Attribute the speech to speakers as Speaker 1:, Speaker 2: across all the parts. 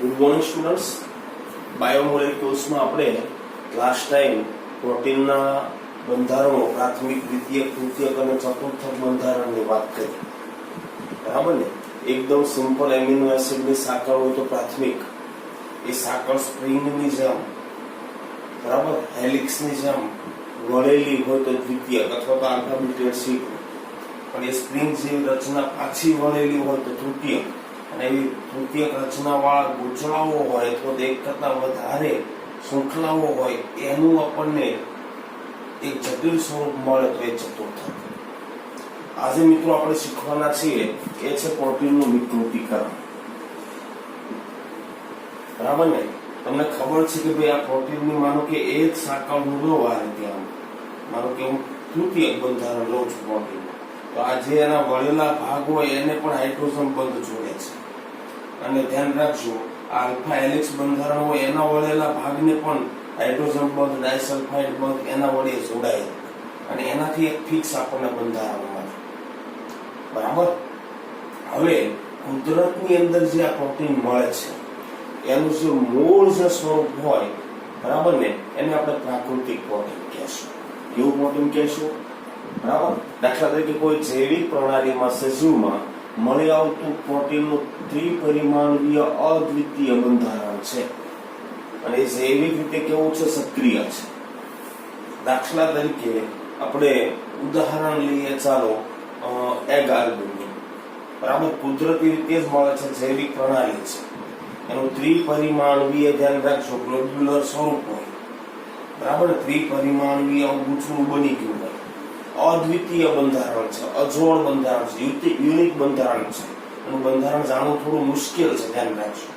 Speaker 1: Good morning students. બાયોમોલેક્યુલ્સમાં આપણે last time પ્રોટીનના બંધારણો પ્રાથમિક, દ્વિતીયક, તૃતીયક અને ચતુર્થક બંધારણની વાત કરી. બરાબર ને? એકદમ સિમ્પલ એમિનો એસિડની સાંકળ હોય તો પ્રાથમિક, એ સાંકળ સ્પ્રિંગની જેમ, બરાબર, હેલિક્સની જેમ વળેલી હોય તો દ્વિતીયક અથવા તો આલ્ફાબેટેડ શીટ, પણ એ સ્પ્રિંગ જેવી રચના પાછી વળેલી હોય તો તૃતીયક, અને એવી તૃતીયક રચનાવાળા ગૂંચળાઓ હોય અથવા તો એક કરતા વધારે શૃંખલાઓ હોય એનું આપણને એક જટિલ સ્વરૂપ મળે તો એ ચતુર્થક. આજે મિત્રો આપણે શીખવાના છીએ એ છે પ્રોટીનનું વિકૃતિકરણ. બરાબર ને? તમને ખબર છે કે ભાઈ આ પ્રોટીનની માનો કે એક સાંકળ હું લો આ રીતે, આમ માનો કે હું તૃતીયક બંધારણ લઉં છું પ્રોટીન, તો આ જે એના વળેલા ભાગ હોય એને પણ હાઇડ્રોજન બંધ જોડે છે. અને ધ્યાન રાખજો, આ આલ્ફા હેલિક્સ બંધારણ હોય એના વળેલા ભાગને પણ હાઇડ્રોજન બંધ, ડાયસલ્ફાઇડ બંધ એના વડે જોડાય, અને એનાથી એક ફિક્સ આપણને બંધારણ મળે. બરાબર? હવે કુદરતની અંદર જે આ પ્રોટીન મળે છે એનું જે મૂળ જે સ્વરૂપ હોય, બરાબર ને, એને આપણે પ્રાકૃતિક પ્રોટીન કહેશું. કેવું પ્રોટીન કહેશું? બરાબર? દાખલા તરીકે કોઈ જૈવિક પ્રણાલીમાં, સજીવમાં મળી આવતું પ્રોટીનનું ત્રિપરિમાણીય અદ્વિતીય બંધારણ છે, અને એ જૈવિક રીતે કેવું છે? સક્રિય છે. દાખલા તરીકે આપણે ઉદાહરણ લઈએ, ચાલો એગ આલ્બુમિન, બરાબર, કુદરતી રીતે જ મળે છે, જૈવિક પ્રણાલી છે, એનું ત્રિપરિમાણીય, ધ્યાન રાખજો, ગ્લોબ્યુલર સ્વરૂપ હોય, બરાબર, ત્રિપરિમાણીય ગૂંચળું બની ગયું હોય, અદ્વિતીય બંધારણ છે, અજોડ બંધારણ છે, યુનિક બંધારણ છે. એનું બંધારણ જાણવું થોડું મુશ્કેલ છે, ધ્યાન રાખજો,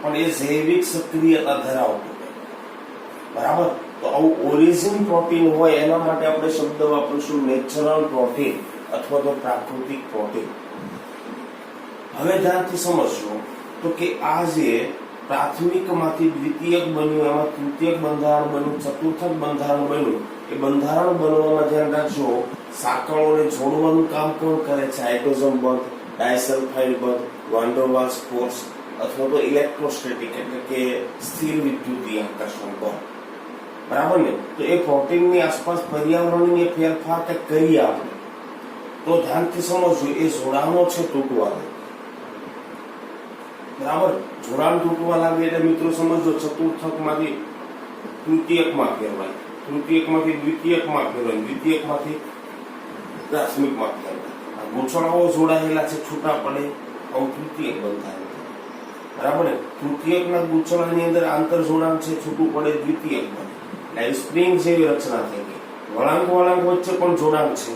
Speaker 1: પણ એ જૈવિક સક્રિયતા ધરાવતું હોય. બરાબર? તો આવું ઓરિજિન પ્રોટીન હોય એના માટે આપણે શબ્દ વાપરીશું નેચરલ પ્રોટીન અથવા તો પ્રાકૃતિક પ્રોટીન. હવે ધ્યાનથી સમજજો તો કે આ જે પ્રાથમિકમાંથી દ્વિતીયક બન્યું, એમાં તૃતીયક બંધારણ બન્યું, ચતુર્થક બંધારણ બન્યું, એ બંધારણ બનવામાં ધ્યાન રાખજો સાંકળોને જોડવાનું કામ કોણ કરે છે? હાઇડ્રોજન બંધ, ડાયસલ્ફાઇડ બંધ, વાન ડેર વાલ્સ ફોર્સ અથવા તો ઇલેક્ટ્રોસ્ટેટિક એટલે કે સ્થિર વિદ્યુતીય આકર્ષણ બંધ. બરાબર ને? તો એ પ્રોટીનની આસપાસ પર્યાવરણીય ફેરફાર કે કરીએ આપણે તો ધ્યાનથી સમજવું એ જોડાણો છે તૂટવા લાગે. બરાબર? જોડાણ તૂટવા લાગે એટલે મિત્રો સમજો ચતુર્થકમાંથી તૃતીયકમાં ફેરવાય, તૃતીયકમાંથી દ્વિતીયકમાં ફેરવાય, દ્વિતીયકમાંથી પ્રાથમિકમાં ફેરવાય. ગૂંચળાઓ જોડાયેલા છે, છૂટા પડે, આવું તૃતીયક બંધારણ. બરાબર ને? તૃતીયકના ગૂંચળાની અંદર આંતર જોડાણ છે, છૂટું પડે, દ્વિતીયક બને. એટલે સ્પ્રિંગ જેવી રચના થઈ ગઈ. વળાંક વચ્ચે પણ જોડાણ છે,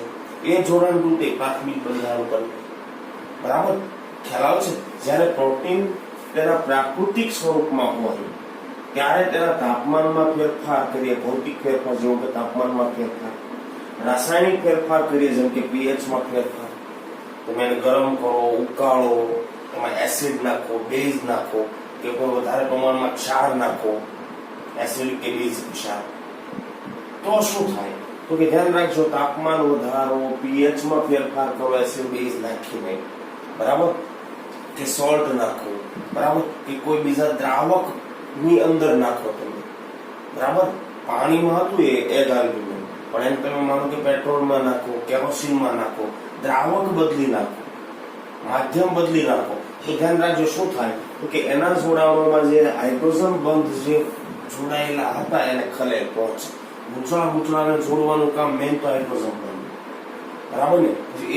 Speaker 1: એ જોડાણ તૂટે, પ્રાથમિક બંધારણ બને. બરાબર? ખ્યાલ આવે છે? જ્યારે પ્રોટીન તેના પ્રાકૃતિક સ્વરૂપમાં હોય ત્યારે તેના તાપમાનમાં ફેરફાર કરીએ, ભૌતિક ફેરફાર જેવો કે તાપમાનમાં ફેરફાર, રાસાયણિક ફેરફાર કરીએ જેમ કે પીએચમાં ફેરફાર, તમે એને ગરમ કરો, ઉકાળો, એમાં એસિડ નાખો, બેઝ નાખો, કે કોઈ વધારે પ્રમાણમાં ક્ષાર નાખો, એસિડિક કે બેઝિક ક્ષાર, તો શું થાય? તો કે ધ્યાન રાખજો, તાપમાન વધારો, પીએચમાં ફેરફાર કરો એસિડ બેઝ નાખીને, બરાબર, કે સોલ્ટ નાખો, બરાબર, કે કોઈ બીજા દ્રાવક ની અંદર નાખો તમે, બરાબર. પાણીમાં હતું એ એગ આલ્બુમિન, પણ એમ તમે માનો કે પેટ્રોલમાં નાખો, કેરોસીનમાં નાખો, દ્રાવક બદલી નાખો, માધ્યમ બદલી નાખો, તો ધ્યાન રાખજો શું થાય? તો કે એના જોડાણોમાં જે હાઇડ્રોજન બંધ જે જોડાયેલા હતા એને ખલેલ પહોંચે. ગૂંચળાને જોડવાનું કામ મેન તો હાઇડ્રોજન બંધ, બરાબર ને?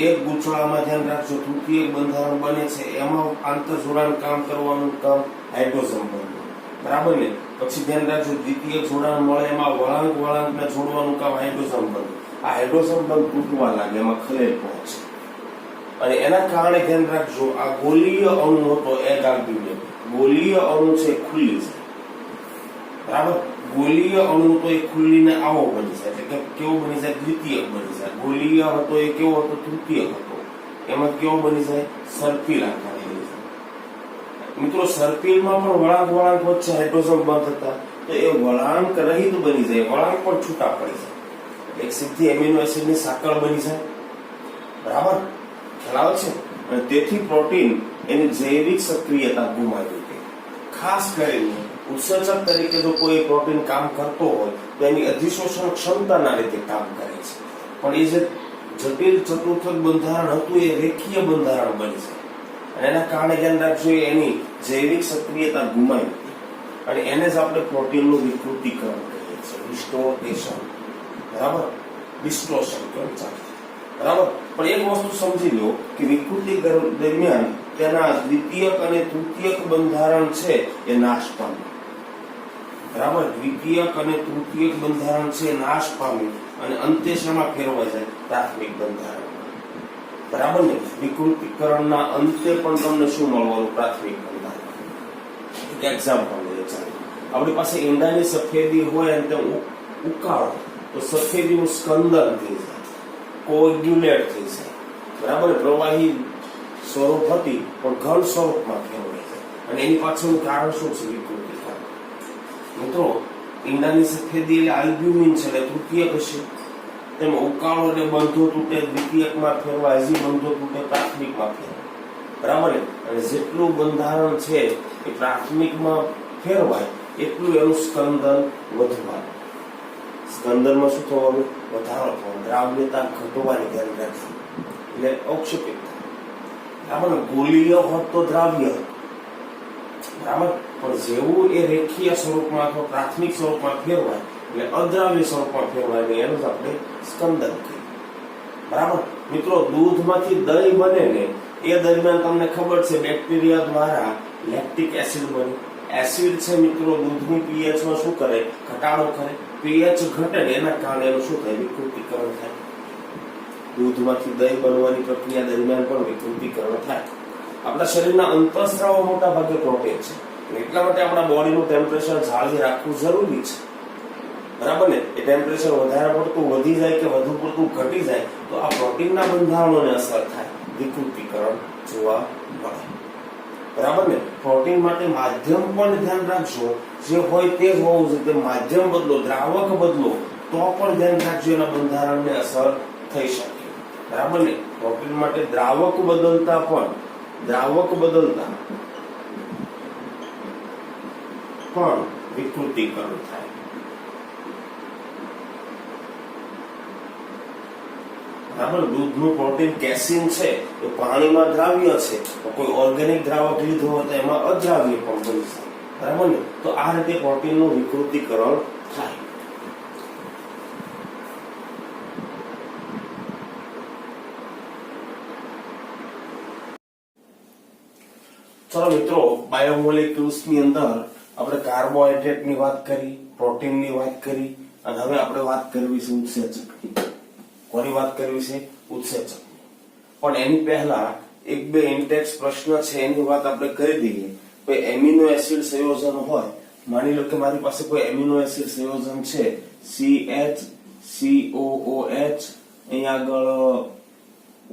Speaker 1: એક ગૂંચળામાં ધ્યાન રાખજો તૃતીયક બંધારણ બને છે, એમાં આંતર જોડાણ કામ કરવાનું કામ હાઇડ્રોજન બંધ, બરાબર ને? પછી ધ્યાન રાખજો દ્વિતીયક જોડાણ મળે, એમાં વળાંકને જોડવાનું કામ હાઇડ્રોજન બંધ. આ હાઇડ્રોજન બંધ તૂટવા લાગે, એમાં ખલેલ પહોંચે, અને એના કારણે ધ્યાન રાખજો આ ગોલીય અણુ હતો એગ આલ્બુમિન, ગોલીય અણુ છે ખુલ્લી છે. બરાબર? ગોલીય અણુ તો એ ખુલ્લીને આવો બની જાય, એટલે કે કેવો બની જાય? દ્વિતીયક બની જાય. ગોલીય હતો એ કેવો હતો? તૃતીયક હતો. એમાં કેવો બની જાય? સર્પિલ આકાર બની જાય. મિત્રો સર્પિલમાં પણ વળાંક વચ્ચે હાઇડ્રોજન બંધ હતા, તો એ વળાંક રહિત બની જાય, વળાંક પણ છૂટા પડી જાય, એક સીધી એમિનો એસિડની સાંકળ બની જાય. બરાબર? ખ્યાલ આવે છે? અને તેથી પ્રોટીન એની જૈવિક સક્રિયતા ગુમાવી દે. ખાસ કરીને ઉત્સેચક તરીકે જો કોઈ પ્રોટીન કામ કરતો હોય તો એની અધિશોષણ ક્ષમતાના રીતે કામ કરે છે, પણ એ જે જટિલ ચતુર્થક બંધારણ હતું એ રેખીય બંધારણ બની છે અને એના કારણે ધ્યાન રાખજો એની જૈવિક સક્રિયતા ગુમાવી હતી અને એને જ આપણે પ્રોટીનનું વિકૃતિકરણ કહીએ છીએ, ડિસ્ટોર્ટેશન. બરાબર, ડિસ્ટોર્શન બરાબર. પણ એક વસ્તુ સમજી લો કે વિકૃતિકરણ દરમિયાન તેના દ્વિતીયક અને તૃતીયક બંધારણ છે એ નાશ પામે. બરાબર, દ્વિતીયક અને તૃતીયક બંધારણ છે નાશ પામે અને અંતે શેમાં ફેરવાઈ જાય? પ્રાથમિક બંધારણ. બરાબર ને? વિકૃતિકરણના અંતે પણ તમને શું મળવાનું? પ્રાથમિક બંધારણ. એક એક્ઝામ્પલ લઈએ ચાલો. આપણી પાસે ઈંડાની સફેદી હોય અને તે ઉકાળો તો સફેદીનું સ્કંદન થઈ જાય, કોગ્યુલેટ થઈ જાય. બરાબર, પ્રવાહી સ્વરૂપ હતી પણ ઘન સ્વરૂપમાં ફેરવાઈ જાય અને એની પાછળનું કારણ શું છે? વિકૃતિકરણ. મિત્રો, ઈંડાની સફેદી એટલે આલ્બ્યુમિન છે એટલે તૃતીયક હશે, તેમાં ઉકાળો એટલે બંધો તૂટે દ્વિતીયકમાં ફેરવાય, હજી બંધો તૂટે પ્રાથમિકમાં ફેરવાય. બરાબર ને? અને જેટલું બંધારણ છે એ પ્રાથમિકમાં ફેરવાય એટલું એનું સ્કંદન વધવાનું. સ્કંદનમાં શું થવાનું? વધારો થવાનો, દ્રાવ્યતા ઘટવાની ધ્યાન રાખજો એટલે ઔક્ષેપિત. બરાબર, ગોલીય હોત તો દ્રાવ્ય. બરાબર, પણ જેવું એ રેખીય સ્વરૂપમાં અથવા પ્રાથમિક સ્વરૂપમાં ફેરવાય એટલે અદ્રાવ્ય સ્વરૂપમાં ફેરવાય એનું જ આપણે સ્કંદન કહીએ. બરાબર મિત્રો, દૂધમાંથી દહીં બને ને એ દરમિયાન તમને ખબર છે બેક્ટેરિયા દ્વારા લેક્ટિક એસિડ બને. એસિડ છે મિત્રો દૂધની પીએચ માં શું કરે? ઘટાડો કરે. પીએચ ઘટે ને એના કારણે એનું શું થાય? વિકૃતિકરણ થાય. દૂધમાંથી દહીં બનવાની પ્રક્રિયા દરમિયાન પણ વિકૃતિકરણ થાય. આપણા શરીરના અંતઃસ્ત્રાવો મોટા ભાગે પ્રોટીન છે, એટલા માટે આપણા બોડીનું ટેમ્પરેચર જાળવી રાખવું જરૂરી છે. બરાબર ને? એ ટેમ્પરેચર વધારે પડતું વધી જાય કે વધુ પડતું ઘટી જાય તો આ પ્રોટીનના બંધારણોને અસર થાય, વિકૃતિકરણ જોવા મળે. બરાબર ને? પ્રોટીન માટે માધ્યમ પણ ધ્યાન રાખજો, જે હોય તે જ હોવું જોઈએ. માધ્યમ બદલો, દ્રાવક બદલો તો પણ ધ્યાન રાખજો એના બંધારણને અસર થઈ શકે. બરાબર ને? પ્રોટીન માટે દ્રાવક બદલતા પણ વિકૃતિકરણ થાય. બરાબર, દૂધનું પ્રોટીન કેસીન છે એ પાણીમાં દ્રાવ્ય છે, કોઈ ઓર્ગેનિક દ્રાવક લીધો હોય તો એમાં અદ્રાવ્ય પણ બની શકે. બરાબર ને? તો આ રીતે પ્રોટીનનું વિકૃતિકરણ થાય. ચલો મિત્રો, બાયોમોલેક્યુલ્સ ની અંદર આપણે કાર્બોહાઈડ્રેટ ની વાત કરી, પ્રોટીન ની વાત કરી અને હવે આપણે વાત કરવી છે ઉત્સેચક. કોની વાત કરવી છે? ઉત્સેચક. પણ એની પહેલા એક બે ઇન્ટેક્સ પ્રશ્ન છે એની વાત આપણે કરી દઈએ. કોઈ એમિનો એસિડ સંયોજન હોય, માની લો કે મારી પાસે કોઈ એમિનો એસિડ સંયોજન છે CH COOH, અહીંયા આગળ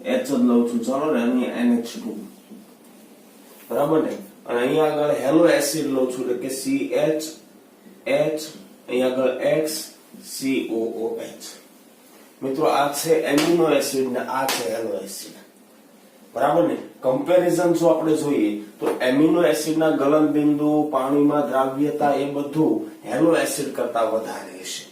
Speaker 1: H જ લઉં છું ચલો ને, અહીંયા NH2. બરાબર ને? અને અહીંયા આગળ હેલો એસિડ લઉં છું એટલે કે CH H, અહીંયા આગળ X COOH. મિત્રો, આ છે એમિનો એસિડ ને આ છે હેલો એસિડ. બરાબર ને? કમ્પેરિઝન જો આપણે જોઈએ તો એમિનો એસિડના ગલન બિંદુ, પાણીમાં દ્રાવ્યતા એ બધું હેલો એસિડ કરતા વધારે હશે.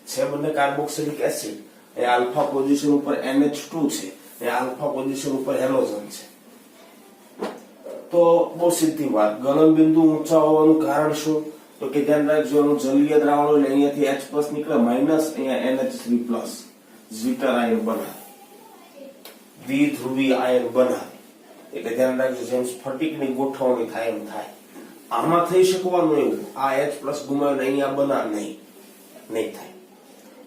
Speaker 1: છે બંને કાર્બોક્સિલિક એસિડ, એ આલ્ફા પોઝિશન ઉપર NH2 છે, એ આલ્ફા પોઝિશન ઉપર હેલોજન છે. તો બહુ સીધી વાત. ગલન બિંદુ ઊંચા હોવાનું કારણ શું? તો કે ધ્યાન રાખજો એનું જલીય દ્રાવણ એટલે અહીંયાથી H+ નીકળે માઇનસ, અહીંયા NH3+, ઝ્વિટર આયન બનાવે, દ્વિધ્રુવી આયન બનાવે. એટલે ધ્યાન રાખજો જેમ સ્ફટિકની ગોઠવણી થાય એમ થાય. આમાં થઈ શકવાનું એવું, આ H+ ગુમાવીને અહીંયા બના નહીં થાય.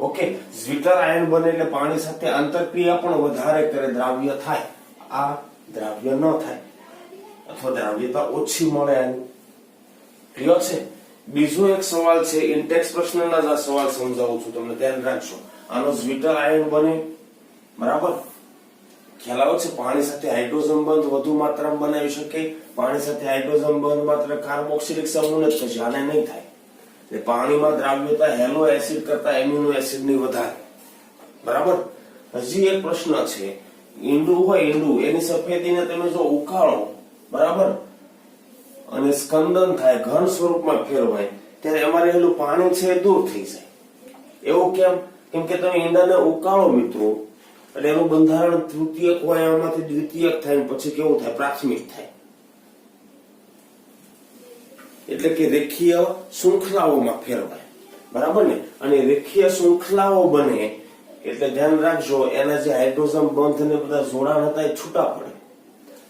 Speaker 1: ઓકે, ઝ્વિટર આયન બને એટલે પાણી સાથે આંતરક્રિયા પણ વધારે કરે, દ્રાવ્ય થાય. આ દ્રાવ્ય ન થાય અથવા દ્રાવ્યતા ઓછી મળે એની. ક્લિયર છે? બીજો એક સવાલ છે, ઇન્ટેક્સ પ્રશ્નના જ આ સવાલ સમજાવું છું તમને, ધ્યાન રાખજો. આનો ઝ્વિટર આયન બને, બરાબર? ખ્યાલ આવે છે? પાણી સાથે હાઇડ્રોજન બંધ વધુ માત્રામાં બનાવી શકે. પાણી સાથે હાઇડ્રોજન બંધ માત્ર કાર્બોક્સિલિક સમૂહ જ થશે, આને નહીં થાય. એટલે પાણીમાં દ્રાવ્યતા હેલો એસિડ કરતા એમિનો એસિડ ની વધારે. બરાબર? હજી એક પ્રશ્ન છે, ઈંડું હોય, ઈંડું એની સફેદીને તમે જો ઉકાળો, બરાબર, અને સ્કંદન થાય, ઘન સ્વરૂપમાં ફેરવાય, ત્યારે એમાં રહેલું પાણી છે એ દૂર થઈ જાય. એવું કેમ? કેમ કે તમે ઈંડાને ઉકાળો મિત્રો, એટલે એનું બંધારણ તૃતીયક હોય, એમાંથી દ્વિતીયક થાય, પછી કેવું થાય? પ્રાથમિક થાય. એટલે કે રેખીય શૃંખલાઓમાં ફેરવાય, બરાબર ને? અને રેખીય શૃંખલાઓ બને એટલે ધ્યાન રાખજો, એના જે હાઇડ્રોજન બંધ અને બધા જોડાણ હતા એ છૂટા પડે.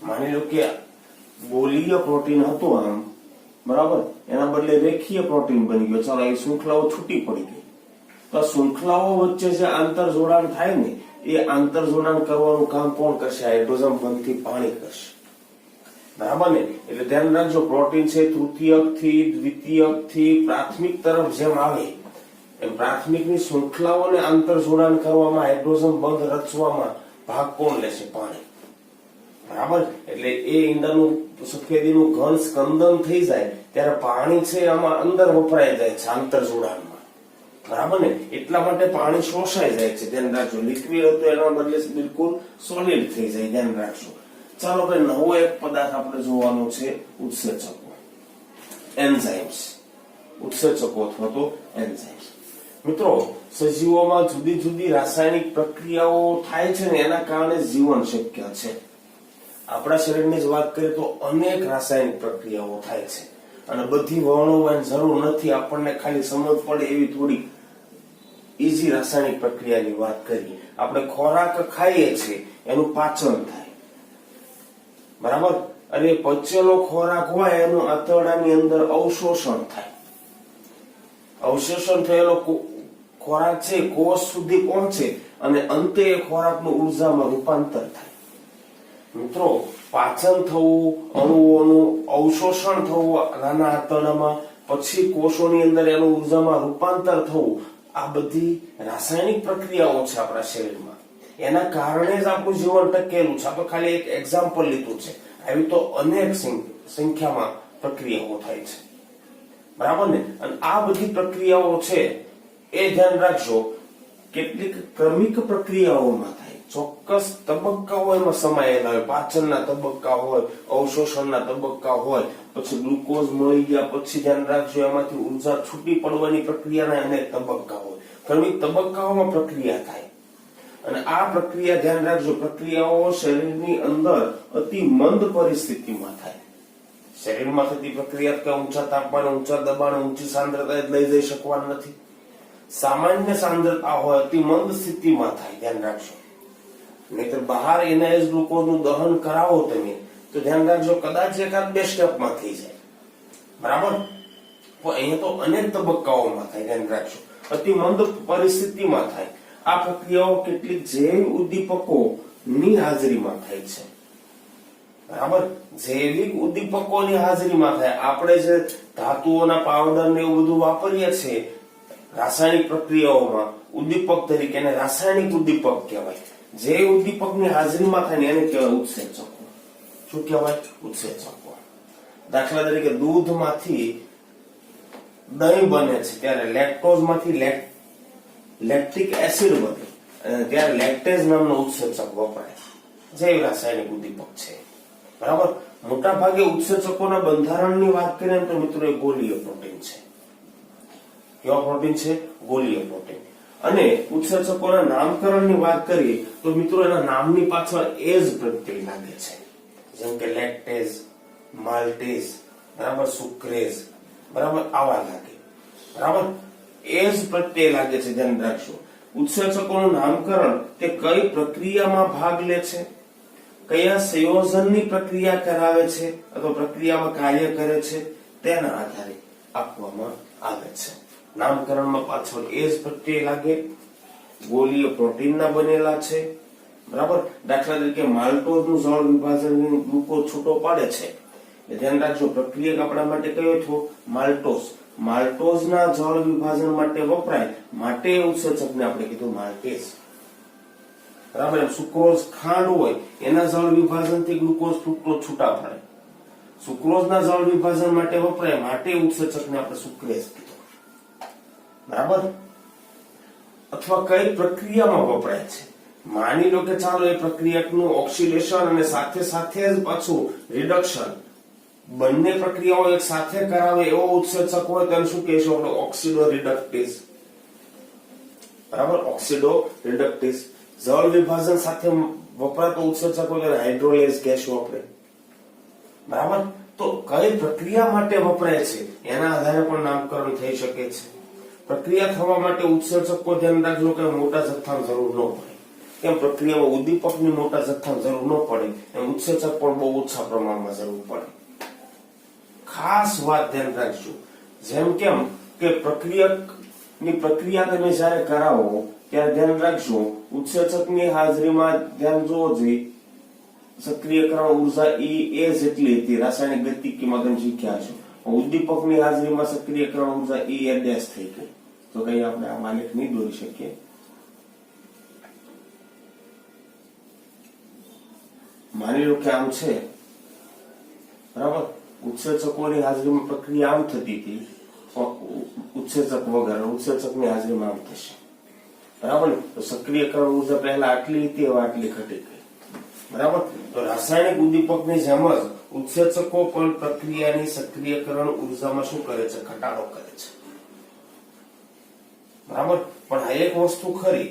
Speaker 1: માની લો કે ગોલીય પ્રોટીન હતું આમ, બરાબર, એના બદલે રેખીય પ્રોટીન બની ગયો. ચાલો, એ શૃંખલાઓ છૂટી પડી ગઈ. તો શૃંખલાઓ વચ્ચે જે આંતર જોડાણ થાય ને, એ આંતર જોડાણ કરવાનું કામ કોણ કરશે? હાઇડ્રોજન બંધથી પાણી કરશે, બરાબર ને? એટલે ધ્યાન રાખજો, પ્રોટીન છે તૃતીયક થી દ્વિતીયક થી પ્રાથમિક તરફ જેમ આવે એમ પ્રાથમિકની શૃંખલાઓને આંતર જોડાણ કરવામાં, હાઇડ્રોજન બંધ રચવામાં ભાગ કોણ લેશે? પાણી, બરાબર? એટલે એ ઈંડાનું સફેદીનું ઘન સ્કંદન થઈ જાય ત્યારે પાણી છે આમાં અંદર વપરાઈ જાય છે આંતર જોડાણમાં, બરાબર ને? એટલા માટે પાણી શોષાઈ જાય છે. ધ્યાન રાખજો, લિક્વિડ હતું એના બદલે બિલકુલ સોલિડ થઈ જાય. ધ્યાન રાખજો. ચાલો ભાઈ, નવો એક પદાર્થ આપણે જોવાનો છે, ઉત્સેચકો, એન્ઝાઇમ્સ. ઉત્સેચકો અથવા તો એન્ઝાઇમ્સ. મિત્રો, સજીવોમાં જુદી જુદી રાસાયણિક પ્રક્રિયાઓ થાય છે ને, એના કારણે જીવન શક્ય છે. આપણા શરીરની જ વાત કરીએ તો અનેક રાસાયણિક પ્રક્રિયાઓ થાય છે, અને બધી વર્ણવવાની જરૂર નથી. આપણને ખાલી સમજ પડે એવી થોડી ઈઝી રાસાયણિક પ્રક્રિયાની વાત કરીએ. આપણે ખોરાક ખાઈએ છીએ, એનું પાચન થાય, બરાબર? અને પચેલો ખોરાક હોય એનું આંતરડાની અંદર અવશોષણ થાય. અવશોષણ થયેલો ખોરાક છે કોષ સુધી પહોંચે અને અંતે એ ખોરાકનું ઉર્જામાં રૂપાંતર થાય. મિત્રો, પાચન થવું, અણુઓનું અવશોષણ થવું નાના આંતરડામાં, પછી કોષોની અંદર એનું ઉર્જામાં રૂપાંતર થવું, આ બધી રાસાયણિક પ્રક્રિયાઓ છે આપણા શરીરમાં. એના કારણે જ આપણું જીવન ટકેલું છે. આપણે ખાલી એક એક્ઝામ્પલ લીધું છે. આવી તો અનેક સંખ્યામાં પ્રક્રિયાઓ થાય છે, બરાબર ને? અને આ બધી પ્રક્રિયાઓ છે એ ધ્યાન રાખજો, કેટલીક ક્રમિક પ્રક્રિયાઓમાં થાય, ચોક્કસ તબક્કાઓ એમાં સમાયેલા હોય. પાચનના તબક્કા હોય, અવશોષણના તબક્કા હોય, પછી ગ્લુકોઝ મળી ગયા પછી ધ્યાન રાખજો એમાંથી ઉર્જા છૂટી પડવાની પ્રક્રિયાના અનેક તબક્કા હોય. ક્રમિક તબક્કાઓમાં પ્રક્રિયા થાય. અને આ પ્રક્રિયા ધ્યાન રાખજો, પ્રક્રિયાઓ શરીરની અંદર અતિ મંદ પરિસ્થિતિમાં થાય. શરીરમાં થતી પ્રક્રિયા કે ઊંચા તાપમાને, ઊંચા દબાણે, ઊંચી સાંદ્રતાએ લઈ જઈ શકવાની નથી. સામાન્ય સાંદ્રતા હોય, અતિ મંદ સ્થિતિમાં થાય. ધ્યાન રાખજો. નહીતર બહાર એનાઇઝ ગ્લુકોઝનું દહન કરાવો તમે તો ધ્યાન રાખજો, કદાચ એકાદ બે સ્ટેપમાં થઈ જાય, બરાબર? તો અહીંયા તો અનેક તબક્કાઓમાં થાય. ધ્યાન રાખજો, અતિ મંદ પરિસ્થિતિમાં થાય. આ પ્રક્રિયાઓ કેટલીક જૈવ ઉદ્દીપકોની હાજરીમાં થાય છે, બરાબર? જૈવિક ઉદ્દીપકોની હાજરીમાં થાય. આપણે જે ધાતુઓના પાવડર ને એવું બધું વાપરીએ છીએ રાસાયણિક પ્રક્રિયાઓમાં ઉદ્દીપક તરીકે, એને રાસાયણિક ઉદ્દીપક કહેવાય. જે ઉદ્દીપકની હાજરીમાં થાય ને એને કહેવાય ઉત્સેચકો. શું કહેવાય? ઉત્સેચકો. દાખલા તરીકે દૂધમાંથી દહીં બને છે ત્યારે લેક્ટોઝમાંથી લેક્ટિક એસિડ બને, ત્યારે લેક્ટેઝ નામનો ઉત્સેચક વપરાય. જૈવ રાસાયણિક ઉદ્દીપક છે, બરાબર? મોટા ભાગે ઉત્સેચકોના બંધારણની વાત કરીએ તો મિત્રો એ ગોલીય પ્રોટીન છે. કેવા પ્રોટીન છે? ગોલીય પ્રોટીન. અને ઉત્સેચકોના નામકરણની વાત કરીએ તો મિત્રો એના નામની પાછળ એજ પ્રત્યય લાગે છે. જેમ કે લેક્ટેઝ, માલ્ટેઝ, બરાબર, સુક્રેઝ, બરાબર, આવા લાગે, બરાબર? એજ પ્રત્યય લાગે છે. ધ્યાન રાખજો, ઉત્સેચકોનું નામકરણ તે કઈ પ્રક્રિયામાં ભાગ લે છે, કયા સંયોજનની પ્રક્રિયા કરાવે છે અથવા પ્રક્રિયામાં કાર્ય કરે છે તેના આધારે આપવામાં આવે છે. નામકરણમાં પાછળ એજ પ્રત્યય લાગે, ગોલીય પ્રોટીનના બનેલા છે, બરાબર? દાખલા તરીકે માલ્ટોઝનું જળ વિભાજન ગ્લુકોઝ છૂટો પાડે છે. ધ્યાન રાખજો, પ્રક્રિયક આપણા માટે કયો થયો? માલ્ટોઝ. માલ્ટોઝના જળ વિભાજન માટે વપરાય, માટે ઉત્સેચકને આપણે કીધું માલ્ટેઝ, બરાબર? સુક્રોઝ ખાંડ હોય, એના જળ વિભાજનથી ગ્લુકોઝ છૂટા પડે. સુક્રોઝના જળ વિભાજન માટે વપરાય, માટે ઉત્સેચકને આપણે સુક્રેઝ કીધું, બરાબર? અથવા કઈ પ્રક્રિયામાં વપરાય છે, માની લો કે ચાલો એ પ્રક્રિયાનું ઓક્સિડેશન અને સાથે સાથે જ પાછું રિડક્શન, બંને પ્રક્રિયાઓ એક સાથે કરાવે એવો ઉત્સેચક હોય તો એને શું કહીશું આપણે? ઓક્સિડો રિડક્ટેઝ. બરાબર, ઓક્સિડો રિડક્ટેઝ. જળ વિભાજન સાથે વપરાતો ઉત્સેચક હોય તો હાઇડ્રોલેઝ કહેશું આપણે. બરાબર, તો કઈ પ્રક્રિયા માટે વપરાય છે એના આધારે પણ નામકરણ થઈ શકે છે. પ્રક્રિયા થવા માટે ઉત્સેચકો ધ્યાન રાખજો કે મોટા જથ્થાની જરૂર ન પડે. કેમ પ્રક્રિયામાં ઉદ્દીપકની મોટા જથ્થાની જરૂર ન પડે એમ ઉત્સેચક પણ બહુ ઓછા પ્રમાણમાં જરૂર પડે. ખાસ વાત ધ્યાન રાખજો, જેમ કેમ કે પ્રક્રિયા તમે જ્યારે કરાવો ત્યારે ધ્યાન રાખજો ઉત્સેચકની હાજરીમાં ધ્યાન જોવો જોઈએ સક્રિયકરણ ઉર્જા E જેટલી હતી રાસાયણિક ગતિકીમાં તમે શીખ્યા છો. ઉદ્દીપકની હાજરીમાં સક્રિયકરણ ઉર્જા E ડેશ થઈ ગઈ. તો કઈ આપણે આ આલેખ નહીં દોરી શકીએ. માની લો કે આમ છે, બરાબર, ઉત્સેચકોની હાજરીમાં પ્રક્રિયા આમ થતી હતી, ઉત્સેચક વગર ઉત્સેચકની હાજરીમાં આમ થશે. બરાબર, તો સક્રિયકરણ ઉર્જા પહેલા આટલી હતી, હવે આટલી ઘટી ગઈ. બરાબર, તો રાસાયણિક ઉદ્દીપકની જેમ જ ઉત્સેચકો પણ પ્રક્રિયાની સક્રિયકરણ ઉર્જામાં શું કરે છે? ઘટાડો કરે છે. બરાબર, પણ આ એક વસ્તુ ખરી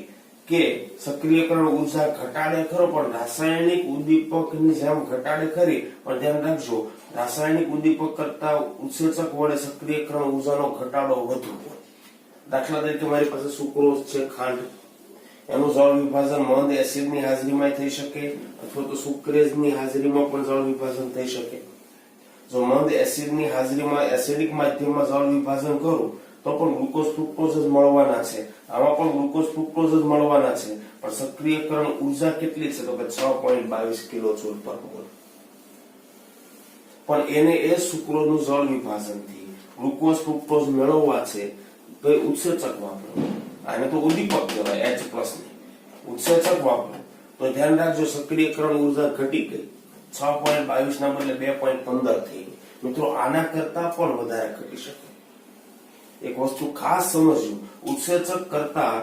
Speaker 1: કે સક્રિયકરણ ઉર્જા ઘટાડે ખરો, પણ રાસાયણિક ઉદ્દીપકની જેમ ઘટાડે ખરી, પણ ધ્યાન રાખજો રાસાયણિક ઉદ્દીપક કરતા ઉત્સેચક વડે સક્રિયકરણ ઉર્જાનો ઘટાડો વધુ હોય. દાખલા તરીકે મારી પાસે સુક્રોઝ છે, ખાંડ, એનું જળ વિભાજન મંદ એસિડની હાજરીમાં થઈ શકે અથવા તો સુક્રેઝની હાજરીમાં પણ જળ વિભાજન થઈ શકે. જો મંદ એસિડની હાજરીમાં એસિડિક માધ્યમમાં જળ વિભાજન કરું તો પણ ગ્લુકોઝ ફ્રુક્ટોઝ જ મળવાના છે. આમાં પણ ગ્લુકોઝ ફ્રુક્ટોઝ જ મળવાના છે, પણ સક્રિયકરણ ઉર્જા કેટલી છે? તો કે 6.22 કિલોજોલ પર મોલ. પણ એને એ સુક્રોઝનું જળ વિભાજનથી ગ્લુકોઝ ફ્રુક્ટોઝ મેળવવા છે તો એ ઉત્સેચક વાપરો. આને તો ઉદ્દીપક કહેવાય, H+ ની. ઉત્સેચક વાપરો તો ધ્યાન રાખજો સક્રિયકરણ ઉર્જા ઘટી ગઈ, 6.22 ના બદલે 2.15 થઈ ગઈ. મિત્રો આના કરતા પણ વધારે ઘટી શકે. એક વસ્તુ ખાસ સમજજો, ઉત્સેચક કરતા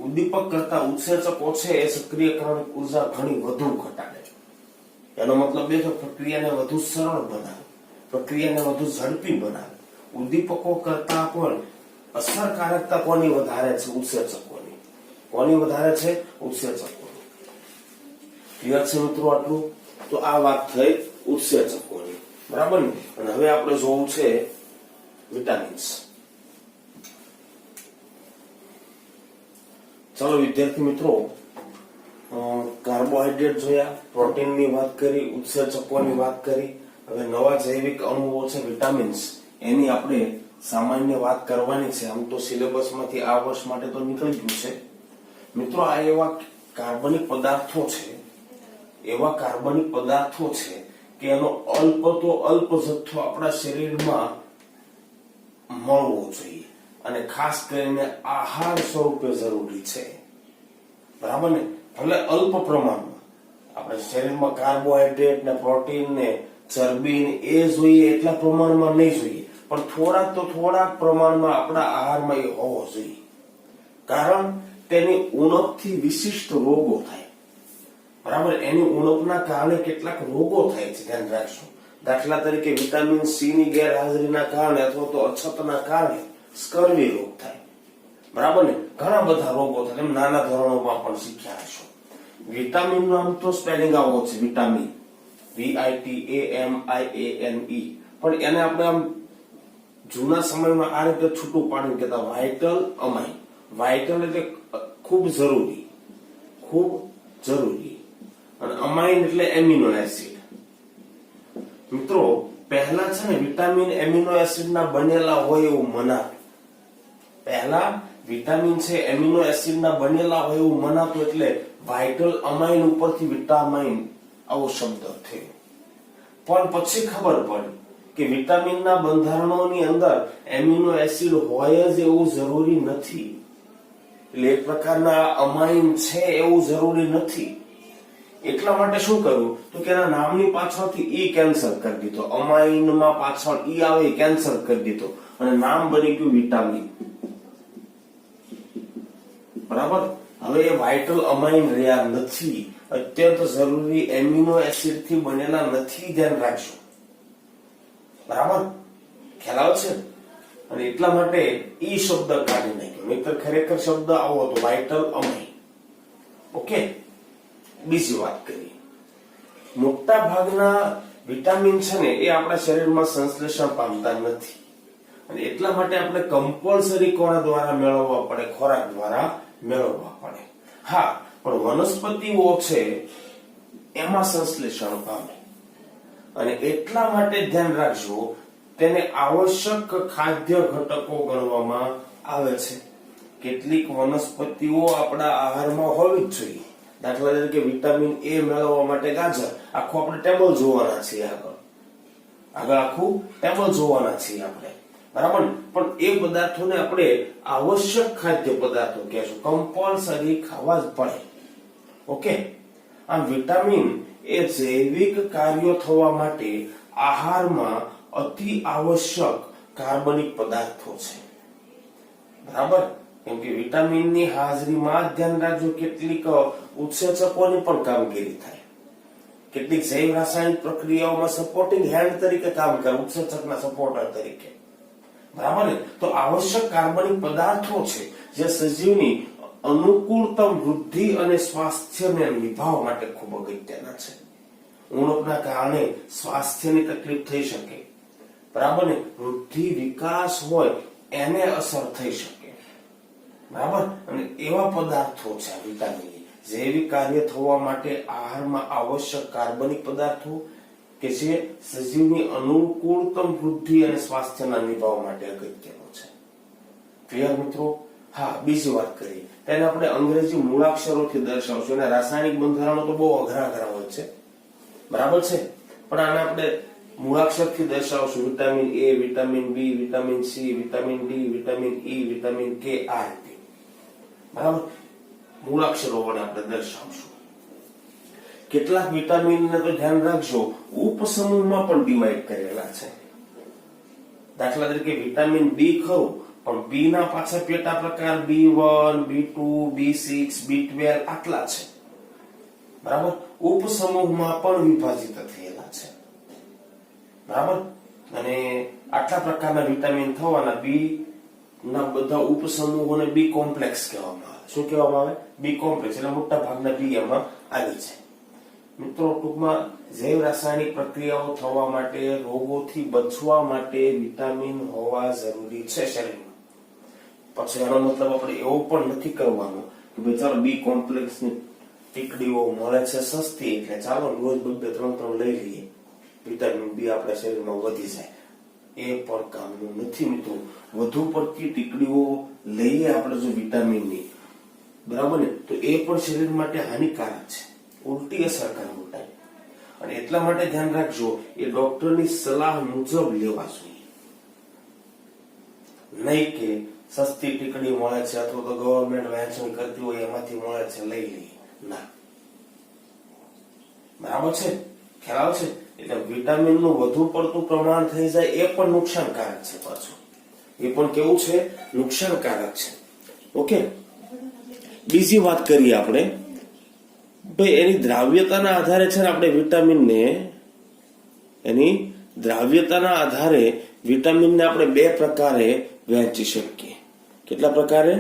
Speaker 1: ઉદ્દીપક કરતા ઉત્સેચકો છે એ સક્રિયકરણ ઉર્જા ઘણી વધુ ઘટાડે. એનો મતલબ એ કે પ્રક્રિયાને વધુ સરળ બનાવે, પ્રક્રિયાને વધુ ઝડપી બનાવે. ઉદ્દીપકો કરતા પણ અસરકારકતા કોની વધારે છે? ઉત્સેચકોની. કોની વધારે છે? ઉત્સેચકોની. ક્લિયર છે મિત્રો આટલું? તો આ વાત થઈ ઉત્સેચકોની. બરાબર ને? અને હવે આપણે જોવું છે વિટામિન્સ. ચલો વિદ્યાર્થી મિત્રો, કાર્બોહાઈડ્રેટ જોયા, પ્રોટીનની વાત કરી, ઉત્સેચકોની વાત કરી. હવે નવા જૈવિક અણુઓ છે વિટામિન્સ, એની આપણે સામાન્ય વાત કરવાની છે. આમ તો સિલેબસમાંથી આ વર્ષ માટે તો નીકળી ગયું છે. મિત્રો આ એવા કાર્બનિક પદાર્થો છે કે એનો અલ્પ તો અલ્પ જથ્થો આપણા શરીરમાં મળવો જોઈએ અને ખાસ કરીને આહાર સ્વરૂપે જરૂરી છે. બરાબર ને? ભલે અલ્પ પ્રમાણમાં આપણે શરીરમાં કાર્બોહાઈડ્રેટ ને પ્રોટીન ને ચરબી ને એ જોઈએ એટલા પ્રમાણમાં નહીં જોઈએ, પણ થોડાક પ્રમાણમાં આપણા આહારમાં એ હોવો જોઈએ. કારણ તેની ઉણપથી વિશિષ્ટ રોગો થાય. બરાબર, એની ઉણપના કારણે કેટલાક રોગો થાય છે, ધ્યાન રાખજો. દાખલા તરીકે વિટામિન સી ની ગેરહાજરીના કારણે અથવા તો અછતના કારણે સ્કર્વી રોગ થાય. બરાબર ને? ઘણા બધા રોગો થાય, તમે નાના ધોરણોમાં પણ શીખ્યા હશો. વિટામિન નું આમ તો સ્પેલિંગ આવો છે, વિટામિન, VITAMINE, પણ એને આપણે આમ જૂના સમયમાં આ રીતે છૂટું પાડીને કહેતા વાઇટલ અમાઇન. વાઇટલ એટલે ખૂબ જરૂરી, અને અમાઇન એટલે એમિનો એસિડ. મિત્રો પહેલા છે ને વિટામિન એમિનો એસિડ ના બનેલા હોય એવું મનાતું. પહેલા વિટામિન છે એમિનો એસિડ ના બનેલા હોય એવું મનાતું, એટલે વાઇટલ અમાઇન ઉપરથી વિટામિન આવો શબ્દ થયો. પણ પછી ખબર પડી કે વિટામિનના બંધારણોની અંદર એમિનો એસિડ હોય જ એવું જરૂરી નથી. એટલે એક પ્રકારના અમાઇન છે એવું જરૂરી નથી. એટલા માટે શું કર્યું તો કે એના નામની પાછળથી ઈ કેન્સલ કરી દીધો. અમાઇનમાં પાછળ ઈ આવે કેન્સલ કરી દીધો અને નામ બની ગયું વિટામિન. બરાબર, હવે એ વાઇટલ અમાઇન રહ્યા નથી, અત્યંત જરૂરી એમિનો એસિડ થી બનેલા નથી, ધ્યાન રાખજો. બરાબર, ખ્યાલ આવે છે? અને એટલા માટે ઈ શબ્દ કાઢી નાખ્યો, નહીતર ખરેખર શબ્દ આવો હતો, વાઇટલ અમય. ઓકે, બીજી વાત કરીએ. મોટા ભાગના વિટામિન છે ને એ આપણા શરીરમાં સંશ્લેષણ પામતા નથી, અને એટલા માટે આપણે કમ્પલસરી કોના દ્વારા મેળવવા પડે? ખોરાક દ્વારા મેળવવા પડે. હા, પણ વનસ્પતિઓ છે એમાં સંશ્લેષણ પામે, અને એટલા માટે ધ્યાન રાખજો, તેને આવશ્યક ખાદ્ય ઘટકો ગણવામાં આવે છે. કેટલીક વનસ્પતિઓ આપણા આહારમાં હોવી જ જોઈએ. દાખલા તરીકે વિટામિન એ મેળવવા માટે ગાજર, આખું આપણે ટેબલ જોવાના છીએ, આગળ આખું ટેબલ જોવાના છીએ આપણે, બરાબર. પણ એ પદાર્થોને આપણે આવશ્યક ખાદ્ય પદાર્થો કહેશું, કમ્પલસરી ખાવા જ પડે. ઓકે, આમ વિટામિન એ જૈવિક કાર્યો થવા માટે આહારમાં અતિ આવશ્યક કાર્બનિક પદાર્થો છે, બરાબર. કેમ કે વિટામિનની હાજરીમાં ધ્યાન રાખજો, કેટલીક ઉત્સેચકોની પણ કામગીરી થાય, કેટલીક જૈવ રાસાયણિક પ્રક્રિયાઓમાં સપોર્ટિંગ હેન્ડ તરીકે કામ કરે, ઉત્સેચકના સપોર્ટર તરીકે, બરાબર ને. તો આવશ્યક કાર્બનિક પદાર્થો છે જે સજીવની અનુકૂળતમ વૃદ્ધિ અને સ્વાસ્થ્યને નિભાવવા માટે ખૂબ અગત્યના છે. ઉણપના કારણે સ્વાસ્થ્યની તકલીફ થઈ શકે, બરાબર ને. વૃદ્ધિ વિકાસ હોય એને અસર થઈ શકે, બરાબર. અને એવા પદાર્થો છે વિટામિન, જૈવિક કાર્ય થવા માટે આહારમાં આવશ્યક કાર્બનિક પદાર્થો કે જે સજીવની અનુકૂળતમ વૃદ્ધિ અને સ્વાસ્થ્યના નિભાવવા માટે અગત્યનો છે. ક્લિયર મિત્રો? હા, બીજી વાત કરીએ, તેને આપણે અંગ્રેજી મૂળાક્ષરોથી દર્શાવશું, અને રાસાયણિક બંધારણો તો બહુ અઘરા હોય છે, બરાબર છે. પણ આને આપણે મૂળાક્ષરથી દર્શાવશું. Vitamin A, vitamin B, vitamin C, vitamin D, vitamin E, vitamin K, આ રીતે, બરાબર. મૂળાક્ષરો વડે આપણે દર્શાવશું. કેટલાક વિટામિનને તો ધ્યાન રાખજો, ઉપસમૂહમાં પણ ડિવાઈડ કરેલા છે. દાખલા તરીકે વિટામિન બી ખરું, પણ બી ના પાછા પેટા પ્રકાર B1, B2, B6, B12 આટલા છે, બરાબર. ઉપસમૂહમાં પણ વિભાજિત થયેલા છે, બરાબર. અને આટલા પ્રકારના વિટામિન થવાના બી ના બધા ઉપસમૂહોને બી કોમ્પ્લેક્સ કહેવામાં આવે. શું કહેવામાં આવે? B complex. એટલે મોટા ભાગના બી એમાં આવી છે. મિત્રો, ટૂંકમાં જૈવ રાસાયણિક પ્રક્રિયાઓ થવા માટે, રોગોથી બચવા માટે વિટામિન હોવા જરૂરી છે શરીરમાં. પછી એનો મતલબ આપણે એવો પણ નથી કરવાનો કે ભાઈ ચાલો બી કોમ્પ્લેક્સ ની ટીકડીઓ મળે છે સસ્તી, એટલે ચાલો રોજ 2-3 લઈ લઈએ, વિટામિન બી આપણા શરીરમાં વધી જાય. એ પણ કામનું નથી મિત્રો. વધુ પડતી ટીકડીઓ લઈએ આપણે જો વિટામિનની, બરાબર ને, તો એ પણ શરીર માટે હાનિકારક છે, ઉલટી અસર કરે ઉલટાઈ. અને એટલા માટે ધ્યાન રાખજો, એ ડોક્ટરની સલાહ મુજબ લેવા જોઈએ, નહીં કે સસ્તી ટીકડી મળે છે અથવા તો ગવર્મેન્ટ વહેંચણી કરતી હોય એમાંથી મળે છે લઈ લઈએ, ના, બરાબર છે. ખ્યાલ આવે છે? એટલે વિટામિન નું વધુ પડતું પ્રમાણ થઈ જાય એ પણ નુકસાનકારક છે, પાછું એ પણ કેવું છે? નુકસાનકારક છે. ઓકે, બીજી વાત કરીએ આપણે, ભાઈ એની દ્રાવ્યતાના આધારે છે ને આપણે વિટામિનને, એની દ્રાવ્યતાના આધારે વિટામિનને આપણે 2 પ્રકારે વહેંચી શકીએ. કેટલા પ્રકારે?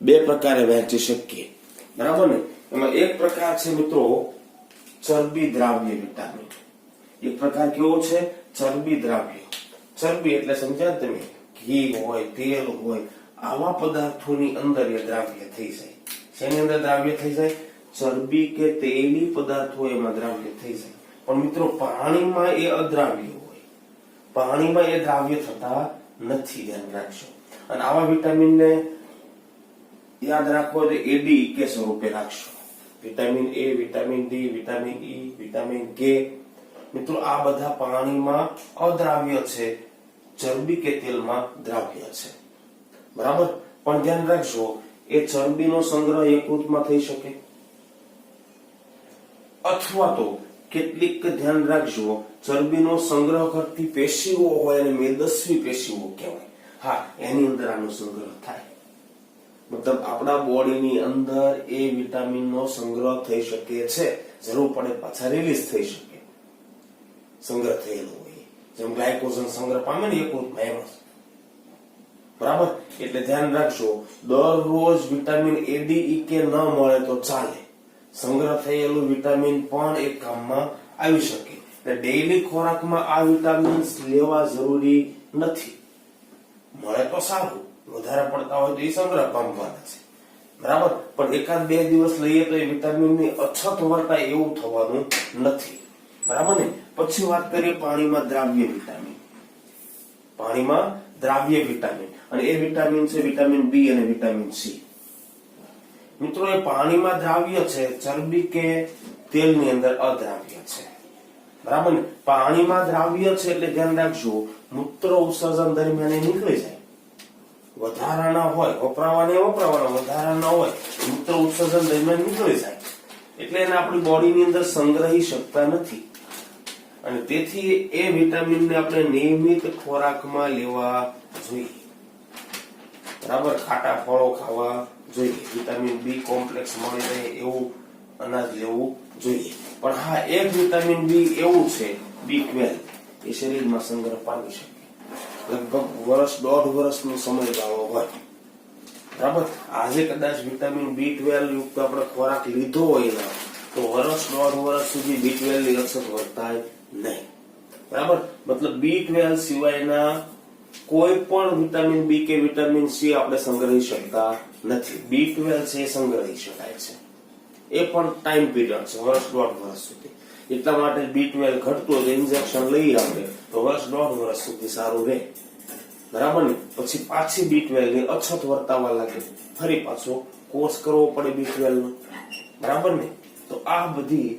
Speaker 1: 2 પ્રકારે વહેંચી શકીએ, બરાબર ને. એમાં એક પ્રકાર છે મિત્રો ચરબી દ્રાવ્ય વિટામિન. એક પ્રકાર કેવો છે? ચરબી દ્રાવ્ય. ચરબી એટલે સમજ્યા તમે? ઘી હોય, તેલ હોય, આવા પદાર્થોની અંદર એ દ્રાવ્ય થઈ જાય. શેની અંદર દ્રાવ્ય થઈ જાય? ચરબી કે તેલી પદાર્થો એમાં દ્રાવ્ય થઈ જાય. પણ મિત્રો પાણીમાં એ અદ્રાવ્ય હોય, પાણીમાં એ દ્રાવ્ય થતા નથી, ધ્યાન રાખજો. અને આવા વિટામિનને યાદ રાખો તો એડી કે સ્વરૂપે રાખશો. Vitamin A, vitamin D, vitamin E, vitamin કે, મિત્રો આ બધા પાણીમાં અદ્રાવ્ય છે, ચરબી કે તેલમાં દ્રાવ્ય છે, બરાબર. પણ ધ્યાન રાખજો, એ ચરબીનો સંગ્રહ યકૃતમાં થઈ શકે, અથવા તો કેટલીક, ધ્યાન રાખજો, ચરબીનો સંગ્રહ કરતી પેશીઓ હોય અને મેદસ્વી પેશીઓ કહેવાય, હા, એની અંદર આનો સંગ્રહ થાય. મતલબ આપણા બોડીની અંદર એ વિટામિનનો સંગ્રહ થઈ શકે છે, જરૂર પડે પાછા રિલીઝ થઈ શકે. સંગ્રહ થયેલો હોય, જેમ ગ્લાયકોજન સંગ્રહ પામે ને યકૃતમાં એમ જ. બરાબર, એટલે ધ્યાન રાખજો, દરરોજ vitamin A D E K ન મળે તો ચાલે, સંગ્રહ થયેલું વિટામિન પણ એક કામમાં આવી શકે. એટલે ડેઈલી ખોરાકમાં આ વિટામિન્સ લેવા જરૂરી નથી. મળે તો સારું, વધારે પડતા હોય તો એ સંગ્રહ પામવાના છે. બરાબર, પણ એકાદ બે દિવસ લઈએ તો એ વિટામિનની અછત વર્તાય એવું થવાનું નથી. બરાબર ને. પછી વાત કરીએ પાણીમાં દ્રાવ્ય વિટામિન. પાણીમાં દ્રાવ્ય વિટામિન, અને એ વિટામિન છે વિટામિન B અને વિટામિન C. મિત્રો, એ પાણીમાં દ્રાવ્ય છે, ચરબી કે તેલની અંદર અદ્રાવ્ય છે. બરાબર ને. પાણીમાં દ્રાવ્ય છે એટલે ધ્યાન રાખજો, મૂત્ર ઉત્સર્જન દરમિયાન એ નીકળી જાય. વધારાના હોય, વપરાવાના વધારાના હોય, મૂત્ર ઉત્સર્જન દરમિયાન નીકળી જાય, એટલે એને આપણી બોડીની અંદર સંગ્રહી શકતા નથી. અને તેથી એ વિટામિનને આપણે નિયમિત ખોરાકમાં લેવા જોઈએ. બરાબર, ખાટા ફળો ખાવા જોઈએ, વિટામિન B કોમ્પ્લેક્સ મળી રહે એવું અનાજ લેવું જોઈએ. પણ હા, એક વિટામિન B એવું છે, B12, એ શરીરમાં સંગ્રહ પામી શકે. લગભગ વર્ષ, 1.5 વર્ષનો સમયગાળો હોય. બરાબર, આજે કદાચ વિટામિન B12 યુક્ત આપણે ખોરાક લીધો હોય ને, તો વર્ષ, 1.5 વર્ષ સુધી B12 ની અછત વર્તાય નહીં. બરાબર, મતલબ B12 સિવાયના કોઈ પણ વિટામિન B કે વિટામિન C આપણે સંગ્રહી શકતા નથી. B12 છે એ સંગ્રહી શકાય છે, એ પણ ટાઈમ પીરિયડ છે, વર્ષ, 1.5 વર્ષ સુધી. એટલા માટે B12 ઘટતું હોય તો ઇન્જેક્શન લઈ આપણે તો વર્ષ, 1.5 વર્ષ સુધી સારું રહે. બરાબર ને. પછી પાછી B12 ની અછત વર્તાવા લાગે, ફરી પાછો કોર્સ કરવો પડે B12 નો. બરાબર ને. તો આ બધી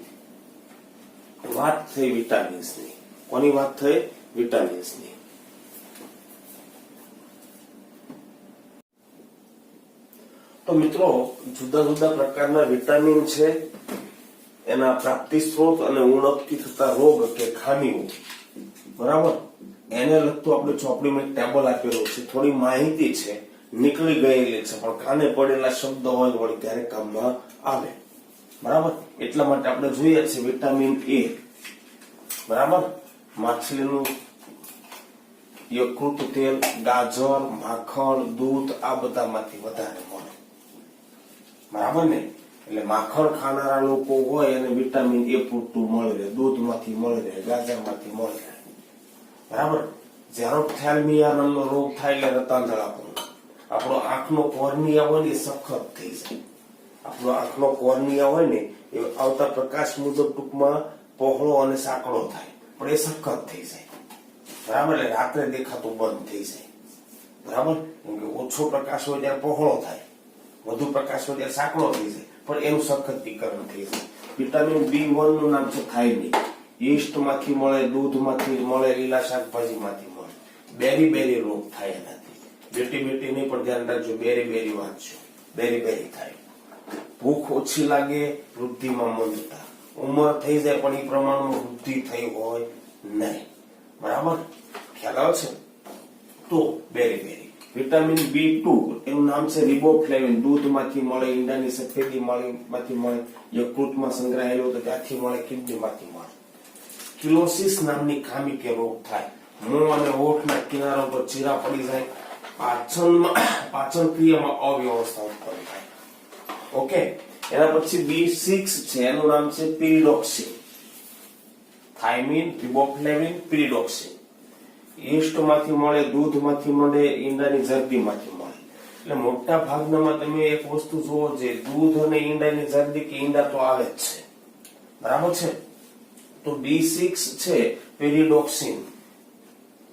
Speaker 1: વાત થઈ વિટામિન્સની. કોની વાત થઈ? વિટામિન્સની. તો મિત્રો, જુદા જુદા પ્રકારના વિટામિન છે, એના પ્રાપ્તિ સ્ત્રોત અને ઉણપથી થતા રોગ કે ખામીઓ, બરાબર, એને લગતું આપણે ચોપડીમાં એક ટેબલ આપેલું છે. થોડી માહિતી છે, નીકળી ગયેલી છે, પણ કાને પડેલા શબ્દ હોય વળી ત્યારે કામમાં આવે. બરાબર, એટલા માટે આપણે જોઈએ છે વિટામિન A. બરાબર, માછલીનું યકૃત તેલ, ગાજર, માખણ, દૂધ, આ બધામાંથી વધારે મળે. બરાબર ને. એટલે માખણ ખાનારા લોકો હોય અને વિટામિન A પૂરતું મળી રહે, દૂધમાંથી મળી રહે, ગાજરમાંથી મળી રહે. બરાબર, ઝેરોપ્થેલ્મિયા નામનો રોગ થાય એટલે રતાંધળાપણું. આપણો આંખનો કોર્નિયા હોય ને એ સખત થઈ જાય. આપણો આંખનો કોર્નિયા હોય ને એ આવતા પ્રકાશ મુજબ ટૂંકમાં પહોળો અને સાંકડો થાય, પણ એ સખત થઈ જાય. બરાબર, એટલે રાત્રે દેખાતું બંધ થઈ જાય. બરાબર, કેમ કે ઓછો પ્રકાશ હોય ત્યારે પહોળો થાય, વધુ પ્રકાશ હોય ત્યારે સાંકડો થઈ જાય, પણ એનું સખતીકરણ થઈ જાય. વિટામિન B1 નું નામ છે થાઇમિન. ઈસ્ટ માંથી મળે, દૂધમાંથી મળે, લીલા શાકભાજીમાંથી મળે. બેરી રોગ થાય એનાથી. બેટી નહીં પણ ધ્યાન રાખજો, બેરી વાંચજો, બેરી થાય. ભૂખ ઓછી લાગે, વૃદ્ધિમાં મંદતા, ઉંમર થઈ જાય પણ એ પ્રમાણમાં વૃદ્ધિ થઈ હોય નહીં. બરાબર, ખ્યાલ આવે છે? તો બેરી. વિટામિન B2 એનું નામ છે રિબોફ્લેવિન. દૂધમાંથી મળે, ઈંડાની સફેદી માંથી મળે, યકૃતમાં સંગ્રહાયેલો તો ત્યાંથી મળે, કિડનીમાંથી મળે. કિલોસિસ નામની ખામી કે રોગ થાય, મોં અને હોઠના કિનારા પર ચીરા પડી જાય, પાચન ક્રિયામાં અવ્યવસ્થા ઉત્પન્ન થાય. ઓકે, એના પછી B6 છે, એનું નામ છે પિરિડોક્સિન. થાઇમિન, રિબોફ્લેવિન, પિરિડોક્સિન. ઈસ્ટમાંથી મળે, દૂધમાંથી મળે, ઈંડાની જરદીમાંથી મળે. એટલે મોટા ભાગનામાં તમે એક વસ્તુ જોવો, જે દૂધ અને ઈંડાની જરદી કે ઈંડા તો આવે જ છે. બરાબર છે. તો B6 છે પેરિડોક્સિન,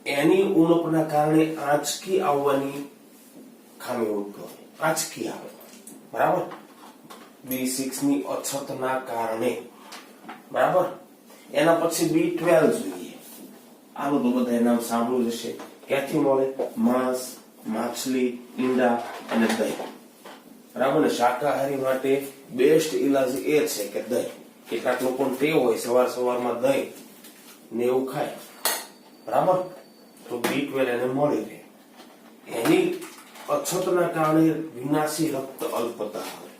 Speaker 1: એની ઉણપના કારણે આંચકી આવવાની ખામી ઉદ્ભવે, આંચકી આવે. બરાબર, B6 ની અછતના કારણે. બરાબર, એના પછી B12 જોઈએ. આનું તો બધા નામ સાંભળ્યું હશે. ક્યાંથી મળે? માંસ, માછલી, ઈંડા અને દહીં. બરાબર ને. શાકાહારી માટે બેસ્ટ ઈલાજ એ છે કે દહીં. કેટલાક લોકોને ટેવ હોય સવારમાં દહીં ને એવું ખાય. બરાબર, તો B12 એને મળી રહે. એની અછતના કારણે વિનાશી રક્ત અલ્પતા આવે,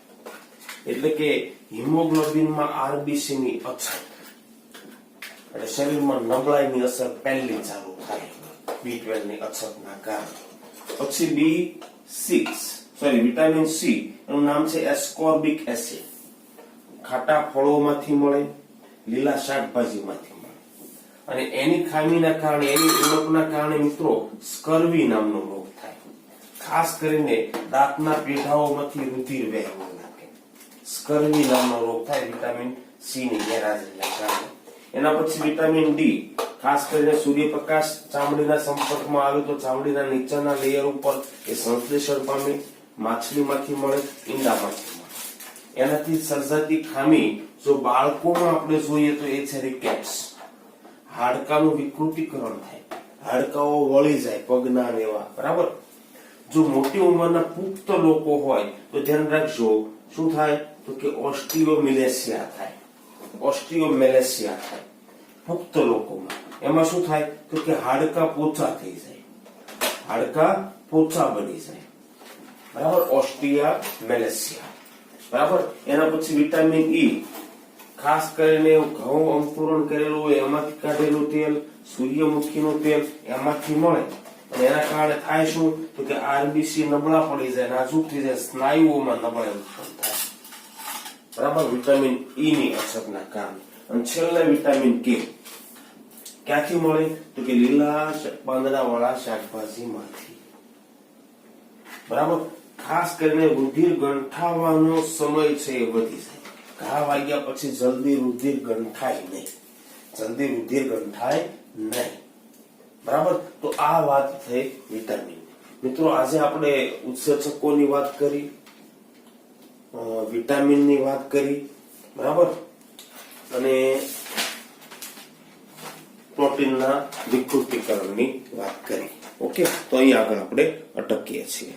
Speaker 1: એટલે કે હિમોગ્લોબિનમાં RBC ની અછત. એટલે શરીરમાં નબળાઈની અસર પહેલી ચાલુ થાય B12 ની અછતના કારણે. પછી B6 સોરી વિટામિન સી એનું નામ છે એસ્કોર્બિક એસિડ. ખાટા ફળોમાંથી મળે, લીલા શાકભાજીમાંથી મળે અને એની ખામીના કારણે એની ઉણપના કારણે મિત્રો સ્કર્વી નામનો રોગ થાય. ખાસ કરીને દાંતના પેઢાઓમાંથી રુધિર વહેવા લાગે. સ્કર્વી નામનો રોગ થાય વિટામિન સી ની ગેરહાજરીના કારણે. એના પછી વિટામિન ડી ખાસ કરીને સૂર્યપ્રકાશ ચામડીના સંપર્કમાં આવે તો ચામડીના નીચેના લેયર ઉપર એ સંશ્લેષણ પામે, માછલીમાંથી મળે, ઈંડામાંથી મળે. એનાથી સર્જાતી ખામી જો બાળકોમાં આપણે જોઈએ તો એ છે રિકેટ્સ. હાડકાનું વિકૃતિકરણ થાય, હાડકાઓ વળી જાય પગના ને એવા, બરાબર. જો મોટી ઉંમરના પુખ્ત લોકો હોય તો ધ્યાન રાખજો શું થાય તો કે ઓસ્ટિયોમિલેસિયા થાય. ઓસ્ટિયોમેલેસિયા થાય પુખ્ત લોકોમાં. એમાં શું થાય તો કે હાડકા પોચા થઈ જાય, હાડકા પોચા બની જાય, બરાબર. ઓસ્ટિયોમેલેસિયા, બરાબર. એના પછી વિટામિન ઈ ખાસ કરીને ઘઉં અંકુરણ કરેલું હોય એમાંથી કાઢેલું તેલ, સૂર્યમુખીનું તેલ એમાંથી મળે અને એના કારણે થાય શું તો કે આરબીસી નબળા પડી જાય, નાજુક થઈ જાય, સ્નાયુઓમાં નબળાઈ ઉત્પન્ન થાય, બરાબર. વિટામિન ઈ ની અછતના કારણે. અને છેલ્લે વિટામિન કે ક્યાંથી મળે તો કે લીલા પાંદડાવાળા શાકભાજીમાંથી, બરાબર. ખાસ કરીને રુધિર ગંઠાવાનો સમય છે એ વધી જાય. ઘા વાગ્યા પછી જલ્દી રુધિર ગંઠાય નહીં, જલ્દી રુધિર ગંઠાય નહીં, બરાબર. તો આ વાત થઈ વિટામિન. મિત્રો આજે આપણે ઉત્સેચકોની વાત કરી, વિટામિનની વાત કરી, બરાબર, અને પ્રોટીનના વિકૃતિકરણની વાત કરી. ઓકે, તો અહીંયા આગળ આપણે અટકીએ છીએ.